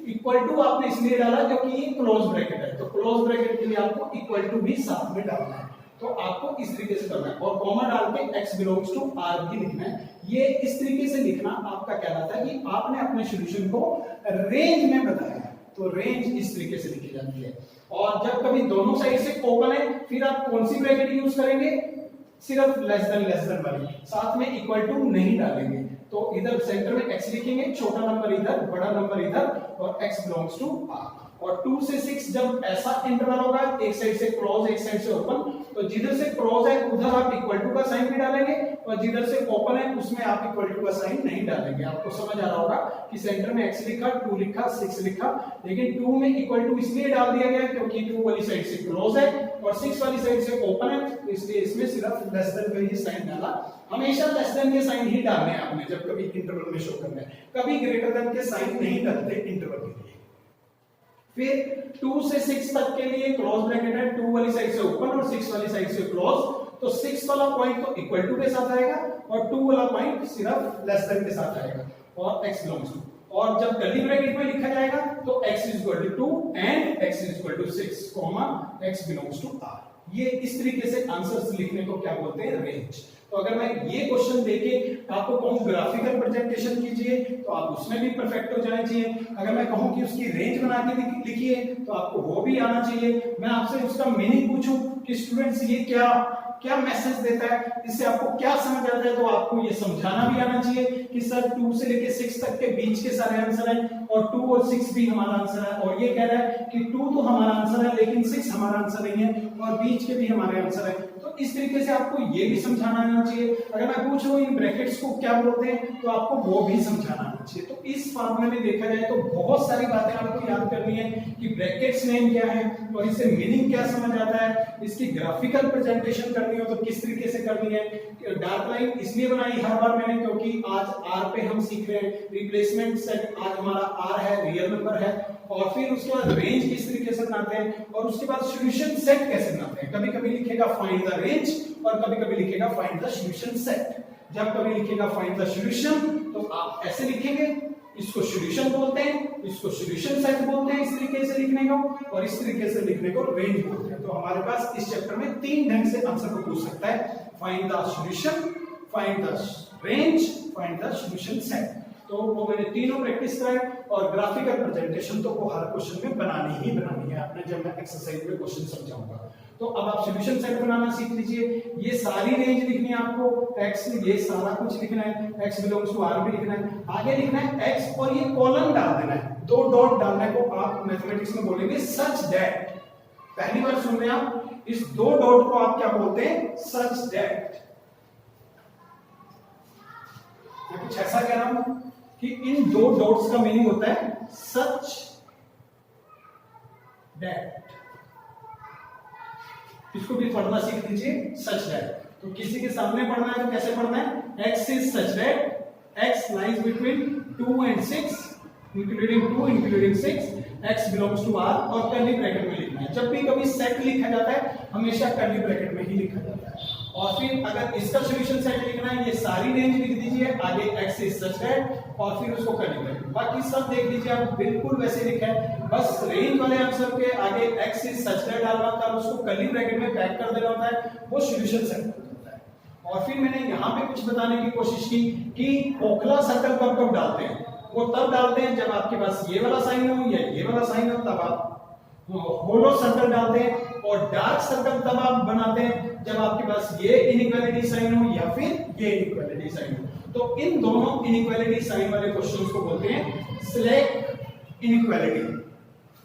इक्वल टू आपने इसलिए डाला क्योंकि ये क्लोज ब्रैकेट है, तो क्लोज ब्रैकेट के लिए आपको इक्वल टू भी साथ में डालना है। तो आपको इस तरीके से करना है और कॉमा डाल के x बिलोंग्स टू r भी लिखना है। ये इस तरीके से लिखना आपका कहलाता है कि आपने अपने सॉल्यूशन को रेंज में बताया है, तो रेंज इस तरीके से लिखी जाती है। और जब कभी दोनों साइड से ओपन है, फिर आप कौन सी ब्रैकेट यूज करेंगे, सिर्फ लेस देन वाली, साथ में इक्वल टू नहीं डालेंगे। तो इधर सेंटर में x लिखेंगे, छोटा नंबर इधर, बड़ा नंबर इधर और x बिलोंग्स टू r। और 2 से 6 जब ऐसा इंटरवल होगा, एक साइड से क्लोज एक साइड से ओपन, तो जिधर से क्लोज है उधर आप इक्वल टू का साइन भी डालेंगे और जिधर से ओपन है उसमें आप इक्वल टू का साइन नहीं डालेंगे। आपको समझ आ रहा होगा कि सेंटर में x लिखा, 2 लिखा, 6 लिखा, लेकिन 2 में इक्वल टू इसलिए डाल दिया गया क्योंकि 2 वाली साइड से क्लोज है और 6 वाली साइड से ओपन है, तो इसलिए इसमें सिर्फ लेस देन का ही साइन डाला। हमेशा लेस देन के साइन ही डालने हैं आपने जब कभी इंटरवल में शो करना है, कभी ग्रेटर देन के साइन नहीं डालते इंटरवल के लिए। फिर 2 से 6 तक के लिए क्लोज ब्रैकेट है, 2 वाली साइड से ओपन और 6 वाली साइड से क्लोज, तो 6 वाला पॉइंट तो इक्वल टू के साथ आएगा और 2 वाला पॉइंट सिर्फ लेस देन के साथ आएगा और x बिलोंग्स टू। और जब कर्ली ब्रैकेट में लिखा जाएगा तो x is equal to 2 and x is equal to 6 comma x belongs to r। ये इस तरीके से आंसर्स लिखने को क्या बोलते हैं, रेंज। तो अगर मैं ये क्वेश्चन देके आपको कहूं ग्राफिकल प्रेजेंटेशन कीजिए तो आप उसमें भी परफेक्ट हो जाना चाहिए। अगर मैं कहूं कि उसकी रेंज बना के लिखिए तो आपको वो भी आना चाहिए। मैं आपसे उसका मीनिंग पूछूं कि स्टूडेंट्स ये क्या मैसेज देता है, इससे आपको क्या समझ आता है, तो आपको ये समझाना भी आना चाहिए कि सर 2 से लेके 6 तक के बीच के सारे आंसर हैं और 2 और 6 भी हमारा आंसर है, और ये कह रहा है कि 2 तो हमारा आंसर है लेकिन 6 हमारा आंसर नहीं है और बीच के भी हमारे आंसर है। तो इस तरीके से आपको ये भी समझाना आना चाहिए। अगर मैं पूछ रहा हूं इन ब्रैकेट्स को क्या बोलते हैं तो आपको वो भी समझाना आना चाहिए। तो इस फॉर्मूले में देखा जाए तो बहुत सारी बातें आपको याद करनी है कि ब्रैकेट्स नेम क्या है और इससे मीनिंग क्या समझ आता है, इसकी ग्राफिकल प्रेजेंटेशन करनी हो तो किस तरीके से करनी है। डार्क लाइन इसलिए बनाई हर बार मैंने क्योंकि आज r पे हम सीख रहे हैं रिप्लेसमेंट सेट, आज हमारा r है, रियल नंबर है, और फिर उसके बाद रेंज किस तरीके से बनाते हैं और उसके बाद सॉल्यूशन सेट कैसे बनाते हैं। कभी कभी लिखेगा फाइंड द रेंज और कभी कभी लिखेगा फाइंड द सॉल्यूशन सेट। जब कभी लिखेगा फाइंड द सॉल्यूशन तो आप ऐसे लिखेंगे, इसको सॉल्यूशन बोलते हैं, इसको सॉल्यूशन सेट बोलते हैं इस तरीके से लिखने को, और इस तरीके से लिखने को रेंज बोलते हैं। तो हमारे पास इस चैप्टर में 3 ढंग से आंसर को पूछ सकता है, find the solution, find the range, find the solution set. तो वो मैंने तीनों प्रैक्टिस कराए और ग्राफिकल प्रेजेंटेशन तो वो हर क्वेश्चन में बनानी ही बनानी है आपने, जब मैं एक्सरसाइज में क्वेश्चन समझाऊंगा। तो अब आप सॉल्यूशन सेट बनाना सीख लीजिए। ये सारी रेंज लिखनी है आपको, x ये सारा कुछ लिखना है, x बिलोंग्स टू r भी लिखना है, आगे लिखना है x और ये कॉलम डाल देना है। 2 डॉट डालने को आप मैथमेटिक्स में बोलेंगे सच दैट। पहली बार सुन रहे हैं आप, इस 2 डॉट को आप क्या बोलते हैं, सच दैट। मैं कुछ ऐसा कह रहा हूं कि इन 2 डॉट्स का मीनिंग होता है सच दैट। इसको भी पढ़ना सीख लीजिए, सच दैट। तो किसी के सामने पढ़ना है तो कैसे पढ़ना है, x is such that x lies between 2 and 6 including 2 including 6 x belongs to r, और कर्ली ब्रैकेट में लिखना है। जब भी कभी सेट लिखा जाता है हमेशा कर्ली ब्रैकेट में ही लिखा जाता है। और फिर अगर इसका सॉल्यूशन सेट लिखना है, ये सारी रेंज लिख दीजिए, आगे x इज सच दैट और फिर उसको कर्ली ब्रैकेट। बाकी सब देख लीजिए आप, बिल्कुल वैसे लिखा है, बस रेंज वाले आंसर के आगे x इज सच दैट डालना होता है, उसको कर्ली ब्रैकेट में पैक कर देना होता है, वो सॉल्यूशन सेट होता है। और फिर मैंने यहाँ पे कुछ बताने की कोशिश की कि खोखला सर्कल कब डालते हैं, वो तब डालते हैं जब आपके पास ये वाला साइन हो या ये वाला साइन हो, तब आप होलो सर्कल डालते हैं, और डार्क सर्कल तब आप बनाते हैं जब आपके पास ये इनइक्वालिटी साइन हो या फिर ये इनइक्वालिटी साइन हो। तो इन दोनों इनइक्वालिटी साइन वाले क्वेश्चंस को बोलते हैं स्लैक इनइक्वालिटी,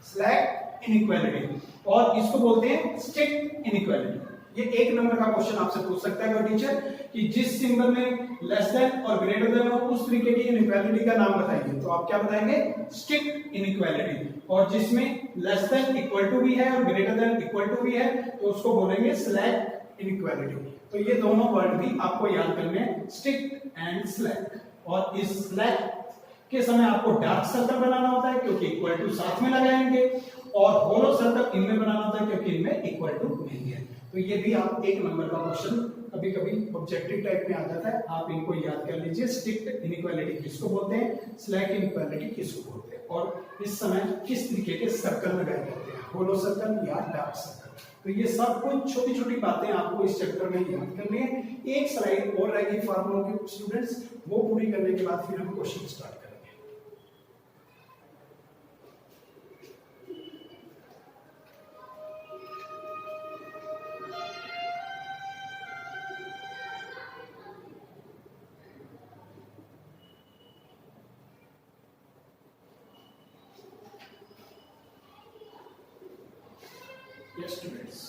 स्लैक इनइक्वालिटी, और इसको बोलते हैं स्टिक्ड इनइक्वालिटी। ये एक नंबर का क्वेश्चन आपसे पूछ सकता है कोई टीचर कि जिस सिंबल में लेस देन और ग्रेटर देन हो उस तरीके की इनइक्वालिटी का नाम बताइए, तो आप क्या बताएंगे? Sticked inequality. और जिसमें लेस देन इक्वल टू भी है और ग्रेटर देन इक्वल टू भी है तो उसको बोलेंगे स्लैक इनइक्वालिटी। तो ये दोनों वर्ड भी आपको याद करने हैं, स्टिक्ड एंड स्लैक। और इस स्लैक के समय आपको डार्क सर्कल बनाना होता है क्योंकि इक्वल टू साथ में लगाएंगे, और होलो सर्कल इनमें बनाना होता है क्योंकि इनमें इक्वल टू नहीं है। तो ये भी आप एक नंबर का क्वेश्चन कभी कभी ऑब्जेक्टिव टाइप में आ जाता है, आप इनको याद कर लीजिए। स्टिक्ड इनइक्वालिटी किसको बोलते हैं, स्लैक इनइक्वालिटी किसको बोलते हैं, और इस समय किस तरीके के सर्कल लगाए जाते हैं, होलो सर्कल या डार्क सर्कल। तो ये सब कुछ छोटी छोटी बातें आपको इस चैप्टर में याद करनी है। एक स्लाइड और रहेगी फार्मूलों के स्टूडेंट्स, वो पूरी करने के बाद फिर हम क्वेश्चन स्टार्ट करेंगे। Students,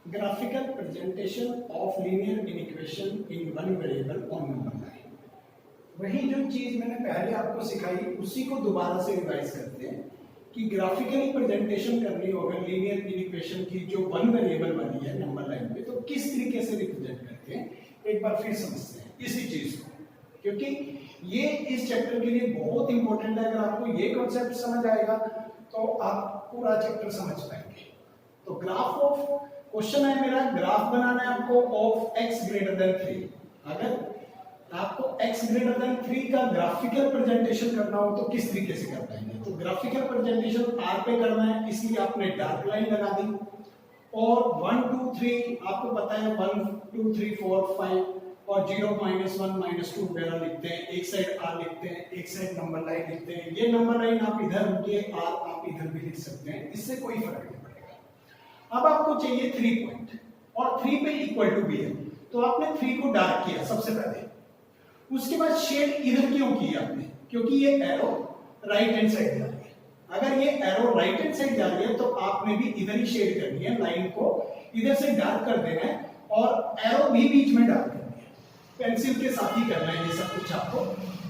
graphical presentation of linear inequation in one variable on number line। वही जो चीज मैंने पहले आपको सिखाई उसी को दोबारा से रिवाइज करते हैं कि ग्राफिकली प्रेजेंटेशन करनी हो अगर लीनियर इक्वेशन की जो वन वेरिएबल बनी है नंबर लाइन पे, तो किस तरीके से रिप्रेजेंट करते हैं एक बार फिर समझते हैं इसी चीज को, क्योंकि ये इस चैप्टर के लिए बहुत इंपॉर्टेंट है। अगर आपको ये कॉन्सेप्ट समझ आएगा तो आप पूरा चैप्टर समझ पाएंगे। तो ग्राफ ऑफ क्वेश्चन है मेरा, ग्राफ बनाना है आपको ऑफ x ग्रेटर देन 3। अगर आपको x ग्रेटर देन 3 का ग्राफिकल प्रेजेंटेशन करना हो तो किस तरीके से कर पाएंगे? तो ग्राफिकल प्रेजेंटेशन R पे करना है, इसलिए आपने डार्क लाइन लगा दी, और 1 2 3 आपको पता है 1 2 3 4 5 और 0 -1 -2 वगैरह लिखते हैं, एक साइड R लिखते हैं, एक साइड नंबर लाइन लिखते हैं। ये नंबर लाइन आप इधर लिखिए, R आप इधर भी लिख सकते हैं, इससे कोई फर्क नहीं पड़ेगा। अब आपको चाहिए 3 पॉइंट और 3 पे इक्वल टू भी है, तो आपने 3 को डार्क किया सबसे पहले, उसके बाद शेड इधर क्यों किया आपने? क्योंकि ये एरो राइट हैंड साइड जा रही है। अगर ये एरो राइट हैंड साइड जा रही है तो आपने भी इधर ही शेड करनी है, लाइन को इधर से डार्क कर देना है और एरो भी बीच में डार्क करनी है। पेंसिल के साथ ही करना है ये सब कुछ आपको।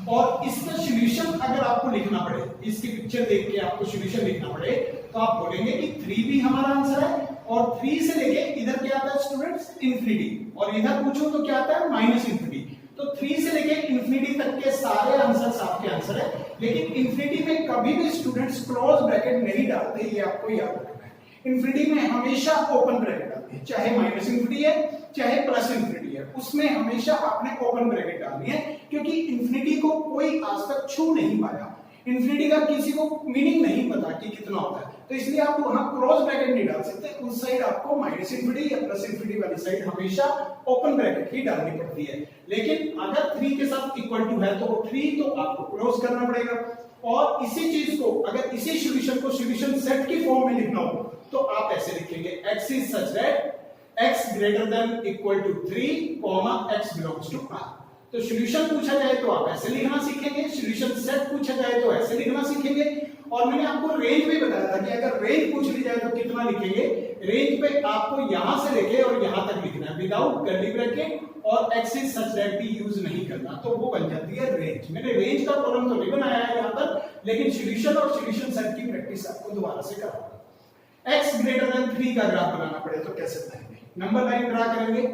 और इसका सॉल्यूशन अगर आपको लिखना पड़े, इसकी पिक्चर देख के आपको सॉल्यूशन लिखना पड़े, तो आप बोलेंगे कि 3 भी हमारा आंसर है, और 3 से लेके इधर क्या आता है स्टूडेंट्स? इंफिनिटी, और इधर पूछो तो क्या आता है? Minus infinity. तो 3 से लेके इंफिनिटी तक के सारे आंसर आपके आंसर है, लेकिन इंफिनिटी में कभी भी स्टूडेंट्स क्लोज ब्रैकेट नहीं डालते, ये आपको याद रखना है। इंफिनिटी में हमेशा ओपन ब्रैकेट डालते हैं, चाहे माइनस इंफिनिटी है चाहे प्लस इंफिनिटी है, उसमें हमेशा आपने ओपन ब्रैकेट डालनी है, क्योंकि इंफिनिटी को कोई आज तक छू नहीं पाया। इंफिनिटी का किसी को मीनिंग नहीं पता कि कितना होता है, तो इसलिए आप वहां क्रॉस ब्रैकेट नहीं डाल सकते। उस साइड आपको माइनस इंफिनिटी या प्लस इंफिनिटी वाली साइड हमेशा ओपन ब्रैकेट ही डालनी पड़ती है। लेकिन अगर 3 के साथ इक्वल टू है तो 3 तो आपको क्लोज करना पड़ेगा। और इसी चीज को अगर इसी सॉल्यूशन को सॉल्यूशन सेट की फॉर्म में लिखना हो तो आप ऐसे लिखेंगे, x is such that x greater than equal to 3, x belongs to R। तो सॉल्यूशन पूछा जाए तो आप ऐसे लिखना सीखेंगे, सॉल्यूशन सेट पूछा जाए तो ऐसे लिखना सीखेंगे। और मैंने आपको रेंज भी बताया था कि अगर रेंज पूछ ली जाए तो कितना लिखेंगे। रेंज पे आपको यहां से लेके और यहां तक लिखना है विदाउट कर्ली ब्रैकेट, और x is such that भी यूज नहीं करना, तो वो बन जाती है रेंज। मैंने रेंज का कॉलम तो नहीं बनाया है यहां पर, लेकिन सॉल्यूशन और सॉल्यूशन सेट की प्रैक्टिस आपको दोबारा से कराऊंगा। x ग्रेटर देन 3 का ग्राफ बनाना पड़े तो कैसे बनाएंगे? नंबर लाइन ड्रा करेंगे,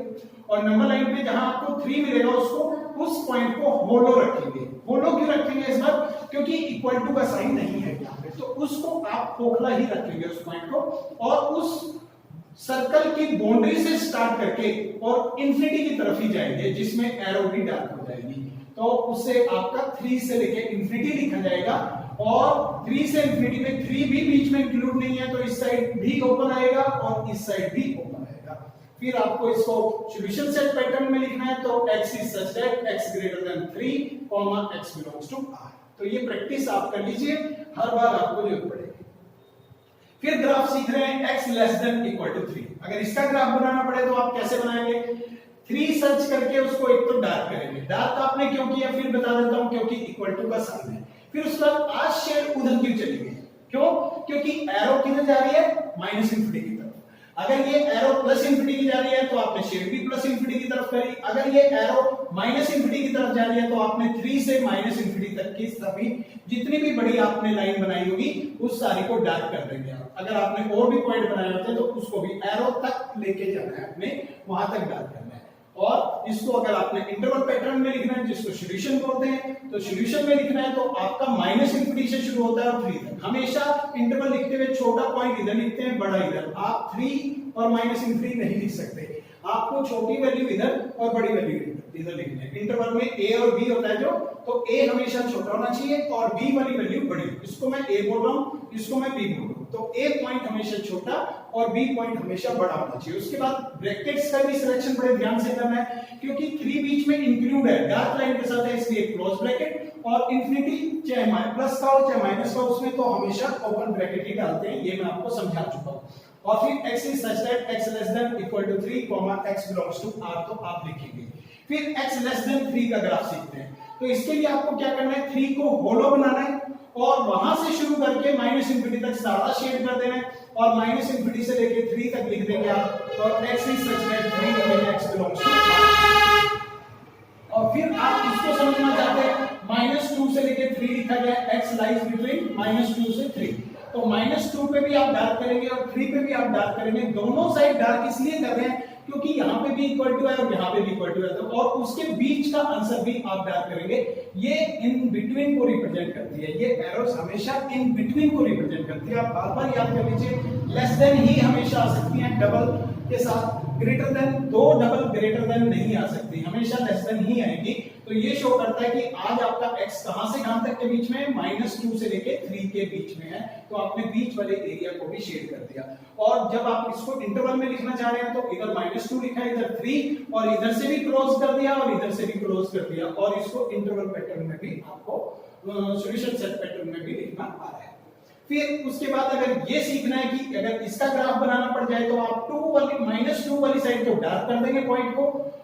और नंबर लाइन पे जहां आपको 3 मिलेगा उसको उस पॉइंट को होलो रखेंगे। होलो क्यों रखेंगे इस बार? क्योंकि इक्वल टू का साइन नहीं है यहाँ पे, तो उसको आप खोखला ही रखेंगे उस पॉइंट को, और उस सर्कल की बाउंड्री से स्टार्ट करके और इंफिनिटी की तरफ ही जाएंगे, जिसमें एरो भी डार्क हो जाएगी। तो उससे आपका 3 से लेके इंफिनिटी लिखा जाएगा, और 3 से इंफिनिटी में 3 भी बीच में इंक्लूड नहीं है, तो इस साइड भी ओपन आएगा और इस साइड भी ओपन आएगा। फिर आपको इसको सॉल्यूशन सेट पैटर्न में लिखना है, तो x is such that x greater than 3, x belongs to R। तो ये प्रैक्टिस आप कर लीजिए, हर बार आपको जरूरत पड़ेगी। फिर ग्राफ सीख रहे हैं x less than equal to 3। अगर इसका ग्राफ बनाना पड़े तो आप कैसे बनाएंगे, 3 सर्च करके उसको एक तो डार्क करेंगे। डार्क आपने क्यों किया फिर बता देता हूं, क्योंकि इक्वल टू का साइन है। फिर उसके बाद आज शेड उधर क्यों चली गई, क्यों, क्योंकि एरो किधर जा रही है, माइनस इंफिनिटी की तरफ। अगर ये एरो प्लस इंफिनिटी की जा रही है तो आपने शेड भी प्लस इंफिनिटी की तरफ करी। अगर ये एरो माइनस इंफिनिटी की तरफ जा रही है तो आपने 3 से माइनस इंफिनिटी तक की सभी जितनी भी बड़ी आपने लाइन बनाई होगी उस सारी को डार्क कर देंगे आप। अगर आपने और भी पॉइंट बनाए होते हैं तो उसको भी एरो तक लेके जाना है, आपने वहां तक डार्क करना है। और इसको अगर आपने इंटरवल पैटर्न में लिखना है जिसको सॉल्यूशन बोलते हैं, तो सॉल्यूशन में लिखना है तो आपका माइनस इंफिनिटी से शुरू होता है और 3 तक। हमेशा इंटरवल लिखते हुए छोटा पॉइंट इधर लिखते हैं, बड़ा इधर। आप 3 और माइनस इंफिनिटी नहीं लिख सकते, आपको छोटी वैल्यू इधर और बड़ी वैल्यू इधर लिखनी है। इंटरवल में a और b होता है जो, तो a हमेशा छोटा होना चाहिए और b वाली वैल्यू बड़ी। इसको मैं a बोल रहा हूं, इसको मैं b बोल रहा हूं। तो a पॉइंट हमेशा छोटा और b पॉइंट हमेशा बड़ा होना चाहिए। उसके बाद ब्रैकेट्स का भी सिलेक्शन बड़े ध्यान से करना है, क्योंकि 3 बीच में इंक्लूड है, डार्क लाइन के साथ है, इसलिए क्लोज ब्रैकेट। और इंफिनिटी चाहे प्लस का हो चाहे माइनस का, उसमें तो हमेशा ओपन ब्रैकेट ही डालते हैं, ये मैं आपको समझा चुका हूं। और फिर x is such that x less than equal to 3, x belongs to R, तो आप लिखेंगे। फिर x less than 3 का ग्राफ सीखते हैं। तो इसके लिए आपको क्या करना है, 3 को होलो बनाना है और वहां से शुरू करके माइनस इंफिनिटी तक सारा शेड कर देना है और माइनस इंफिनिटी से लेके 3 तक लिख देंगे आप। तो x is such that 3 x belongs to R। और फिर आप इसको समझना चाहते हैं, -2 से लेके 3 लिखा गया, x lies between -2 से 3। तो -2 पे भी आप डार्क करेंगे और 3 पे भी आप डार्क करेंगे। दोनों साइड डार्क इसलिए कर रहे हैं क्योंकि यहाँ पे भी इक्वल टू है और यहाँ पे भी इक्वल टू है, तो और उसके बीच का आंसर भी आप डार्क करेंगे। ये इन बिटवीन को रिप्रेजेंट करती है, ये एरोस हमेशा इन बिटवीन को रिप्रेजेंट करती है। आप बार बार याद कर लीजिए, लेस देन ही हमेशा आ सकती है डबल के साथ, greater than, 2 double greater than नहीं आ सकती, हमेशा लेस देन ही आएगी। तो ये शो करता है कि आज आपका x कहां से कहां तक के बीच में है, -2 से लेके 3 के बीच में है। तो आपने बीच वाले एरिया को भी शेड कर दिया। और जब आप इसको इंटरवल में लिखना चाह रहे हैं तो इधर -2 लिखा है, इधर 3, और इधर से भी क्लोज कर दिया और इधर से भी क्लोज कर दिया। और इसको इंटरवल पैटर्न में भी आपको सॉल्यूशन सेट पैटर्न में भी लिखना आ रहा है। फिर उसके बाद अगर ये सीखना है कि अगर इसका ग्राफ बनाना पड़ जाए तो आप -2 वाली साइड तो डार्क कर देंगे पॉइंट को,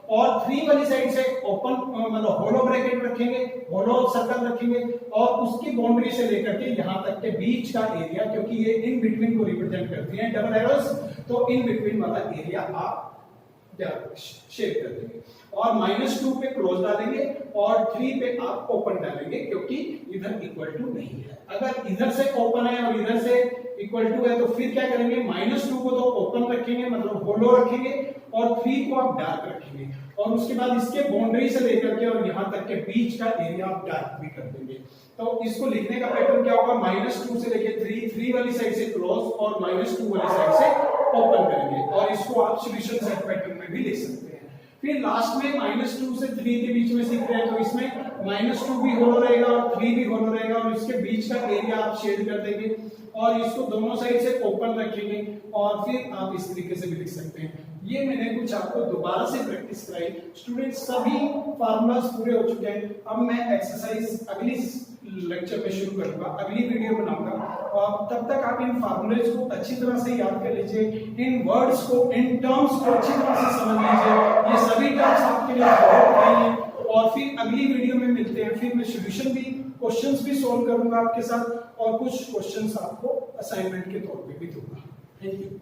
और 3 वाली साइड से ओपन मतलब होलो ब्रैकेट रखेंगे, होलो सर्कल रखेंगे, और उसकी बाउंड्री से लेकर के यहां तक के बीच का एरिया, क्योंकि ये इन बिटवीन को रिप्रेजेंट करती है डबल एरोस, तो इन बिटवीन वाला एरिया आप शेड कर देंगे। और -2 पे क्लोज डालेंगे और 3 पे आप ओपन डालेंगे, क्योंकि इधर इक्वल टू नहीं है। अगर इधर से ओपन है और इधर से इक्वल टू है तो फिर क्या करेंगे, -2 को तो ओपन रखेंगे मतलब होलो रखेंगे और 3 को आप डार्क रखेंगे, और उसके बाद इसके बाउंड्री से लेकर के और यहां तक के बीच का एरिया आप डार्क भी कर देंगे। तो इसको लिखने का पैटर्न क्या होगा, -2 से लेके 3 वाली साइड से क्लोज और -2 वाली साइड से ओपन करेंगे, और इसको आप सॉल्यूशन सेट पैटर्न में भी लिख सकते हैं। फिर लास्ट में -2 से 3 के बीच में सीख रहे हैं, तो इसमें -2 भी होलो रहेगा और 3 भी होलो रहेगा, और इसके बीच का एरिया आप शेड कर देंगे और इसको दोनों साइड से ओपन रखेंगे, और फिर आप इस तरीके से भी लिख सकते हैं। ये मैंने कुछ आपको दोबारा से प्रैक्टिस कराई। स्टूडेंट सभी फार्मूलास पूरे हो चुके हैं। अब मैं एक्सरसाइज अगली लेक्चर में शुरू करूंगा, अगली वीडियो बनाऊंगा, और तब तक आप इन फार्मूलेज को अच्छी तरह से याद कर लीजिए, इन वर्ड्स को, इन टर्म्स को अच्छी तरह से समझ लीजिए। ये सभी टर्म्स आपके लिए बहुत नई हैं, और फिर अगली वीडियो में मिलते हैं। फिर मैं सॉल्यूशन भी, क्वेश्चंस भी सॉल्व करूंगा आपके साथ, और कुछ क्वेश्चंस आपको असाइनमेंट के तौर पे भी दूंगा। Thank you.